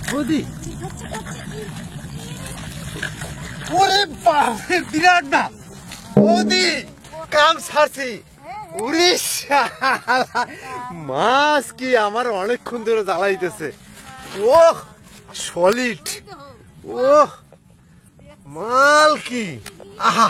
বৌদি ওরে বাপরে বিরাট না বৌদি কাম ছাড়ছি উড়িষ্যা মাছ কি আমার অনেকক্ষণ ধরে জ্বালাইতেছে ও সলিড ও মাল কি আহা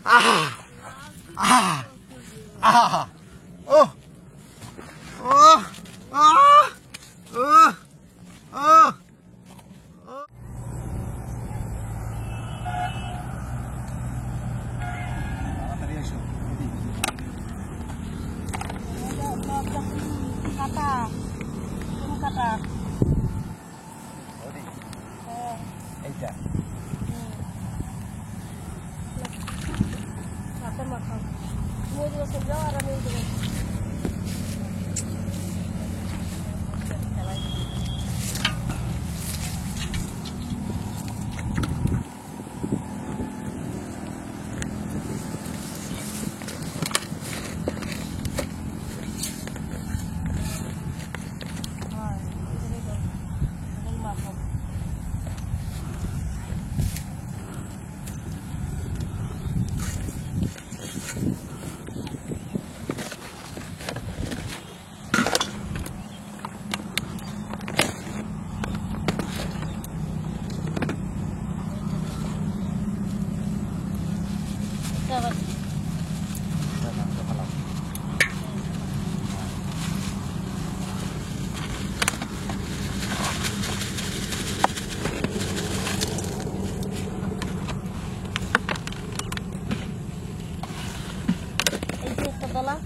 আহা আহা আহা ও ও আহ ও ও কাটা কাটা এইটা হাতে মাখাও মুড়ি বসে যাও আর আমি দেবো Bola.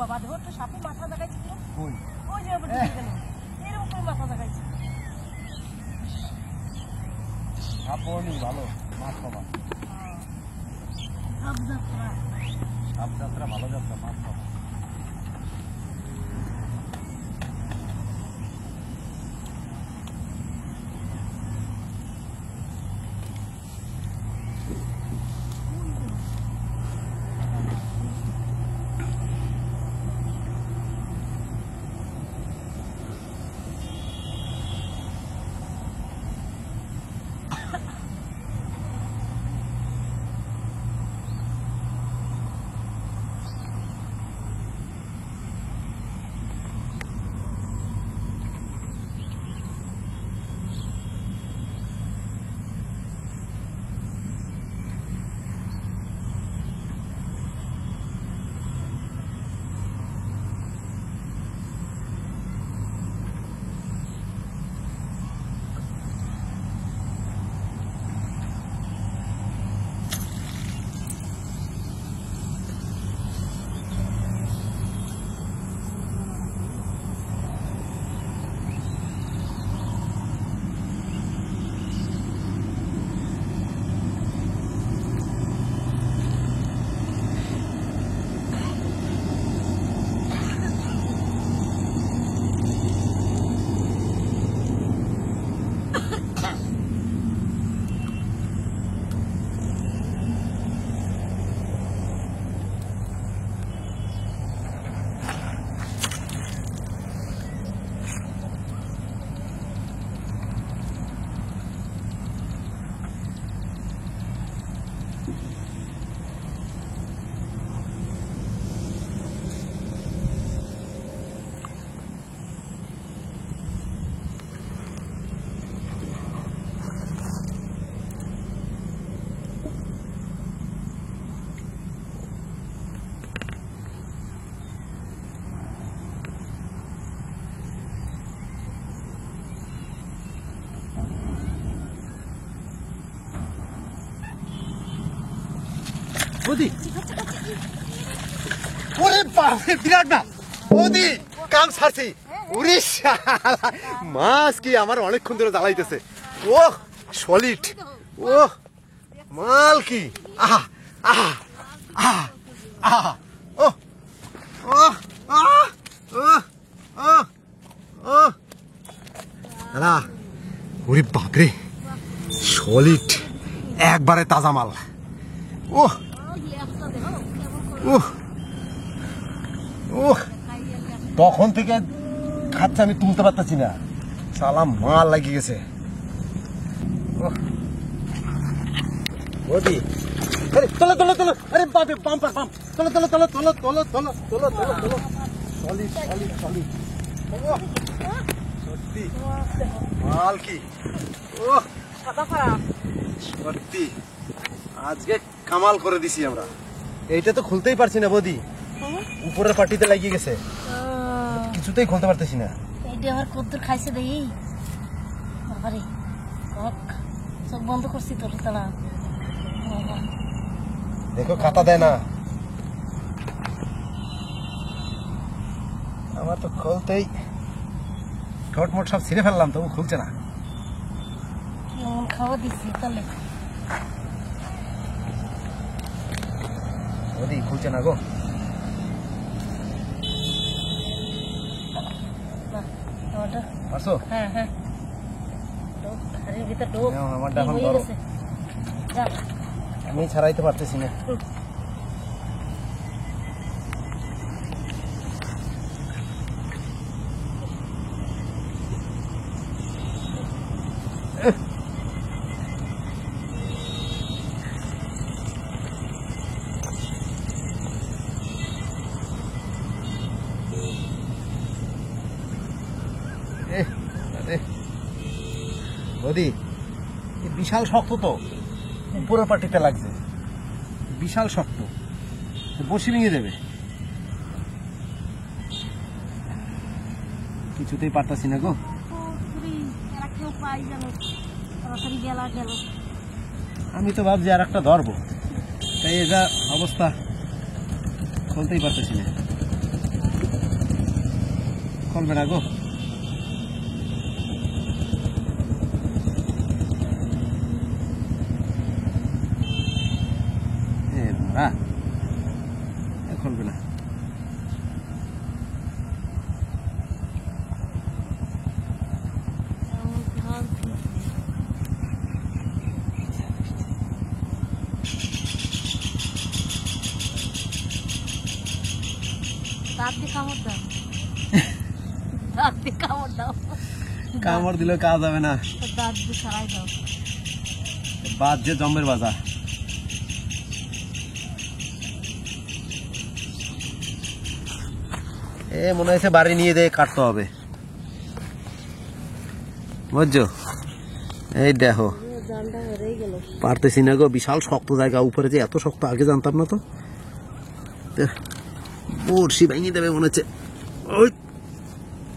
বাবা দেখো তো সাপে মাথা দেখাইছে তো কই ওই যে উপরে গেল এরকম করে মাথা দেখাইছে সাপনি ভালো মাছ খাবা সাপ যাত্রা ভালো যাত্রা মাছ খাবা বৌদি ওরে বাপরে বিরাট না বৌদি কাম ছাড়ছি ওরে শালা মাছ কি আমার অনেকক্ষণ ধরে জ্বালাইতেছে ও সলিড ও মাল কি আহা আহা আহা আহা ও ও আহা ও ও ও দাদা ওরে বাপরে সলিড একবারে তাজা মাল ও ও ও তখন থেকে খাচ্ছে আমি তুলতে পারতেছি না সালাম মাল লাগিয়ে গেছে বৌদি আরে তোলো তোলো তোলো আরে বাপে পাম্পার পাম্প তোলো তোলো তোলো তোলো তোলো তোলো তোলো তোলো তোলো সলিড সলিড সলিড সত্যি মাল কি ও সত্যি আজকে কামাল করে দিছি আমরা এইটা তো খুলতেই পারছি না বৌদি উপরের পাটিতে লাগিয়ে গেছে কিছুতেই খুলতে পারতেছি না এইটা আমার কদ্দুর খাইছে দেই বাবারে চোখ বন্ধ করছি তোর তালা দেখো খাতা দেয় না আমার তো খুলতেই ঠোঁট মোট সব ছিঁড়ে ফেললাম তবু খুলছে না কেমন খাওয়া দিচ্ছি তাহলে বৌদি খুলছে না গো পারছো হ্যাঁ হ্যাঁ ঘরের ভিতর ঢোক আমার এখন ধরো যা আমি ছাড়াইতে পারতেছি না বৌদি বিশাল শক্ত তো উপরের পাটিতে লাগছে বিশাল শক্ত বসি ভেঙে দেবে কিছুতেই পারতাছি না গো আমি তো ভাবছি আর একটা ধরবো তাই এটা অবস্থা খুলতেই পারতেছি না খুলবে না গো খুলবে না কামড় দিলে কাজ হবে না বাদ যে জম্বের বাজার মনে হয়েছে বাড়ি নিয়ে দিয়ে কাটতে হবে বুঝছো এই দেখো পারতেছি না গো বিশাল শক্ত জায়গা উপরে যে এত শক্ত আগে জানতাম না তো বড়শি ভেঙে দেবে মনে হচ্ছে ওই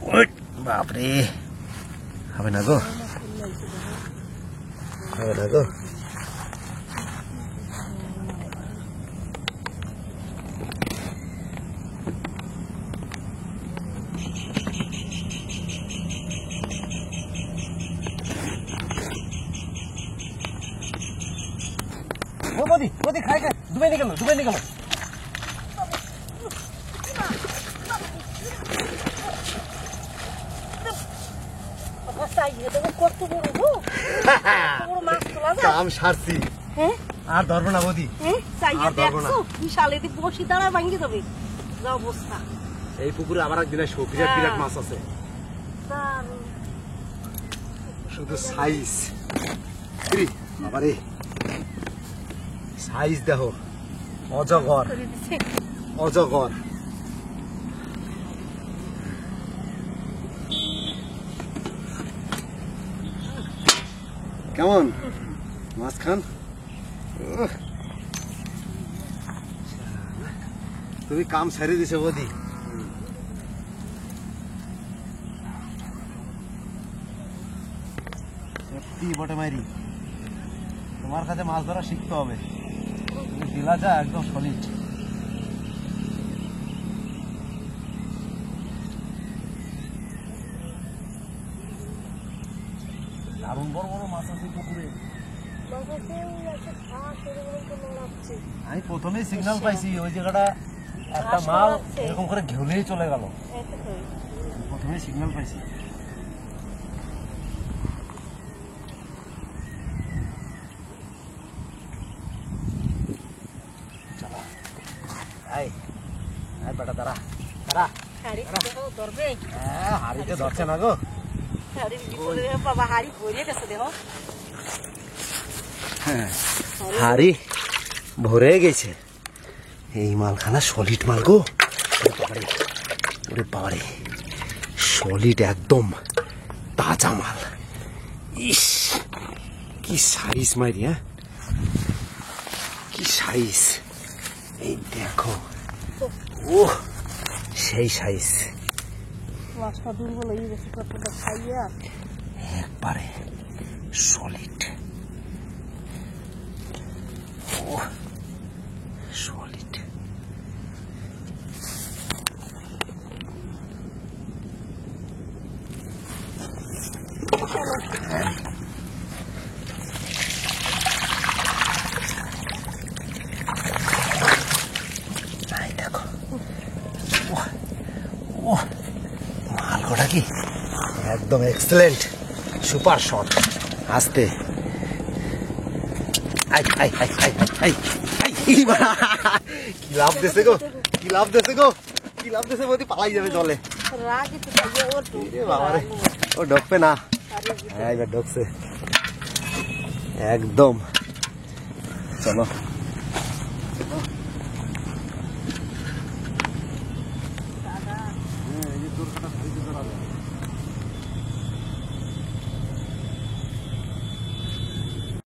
ওই বাপরে হবে না গো হবে না গো বৌদি বৌদি খাই খাই ডুবে নিয়ে গেল কাম সারছি আর ধরবো না বৌদি বিশাল এটি বসি দাঁড়া ভাঙ্গি যাবে যা অবস্থা এই পুকুরে আবার একদিন আসবো বিরাট বিরাট মাছ আছে শুধু সাইজ বাবারে সাইজ দেখো অজগর অজগর কেমন মাছ খান তুমি কাম ছেড়ে দিছো বৌদি সত্যি বটে মাইরি তোমার কাছে মাছ ধরা শিখতে হবে ঢিলা যায় একদম সলিড। দারুণ বড় বড় মাছ আছে পুকুরে। আমি প্রথমেই সিগন্যাল পাইছি ওই জায়গাটা একটা মাল এরকম করে ঘেউলেই চলে গেল, প্রথমেই সিগন্যাল পাইছি। বেটা দাঁড়া দাঁড়া, হাড়িতে ধরছে না গো, হাড়ি ভরে গেছে। এই মালখানা সলিড মাল গো, ওরে বাবারে সলিড একদম তাজা মাল। ইস কি সাইজ মারি, হ্যাঁ কি সাইজ, এই দেখো ও সেই সাইজ একবারে সলিড। ও সলিড দেখো, ও মাল কটা কি একদম এক্সেলেন্ট, সুপার শট। আসতে কি লাভ দেছে গো, কি লাভ দেছে গো, কি লাভ দেছে বলতে পালাই যাবে জলে। বাবারে ও ঢকবে না, হ্যাঁ এবার ঢকছে একদম। চলো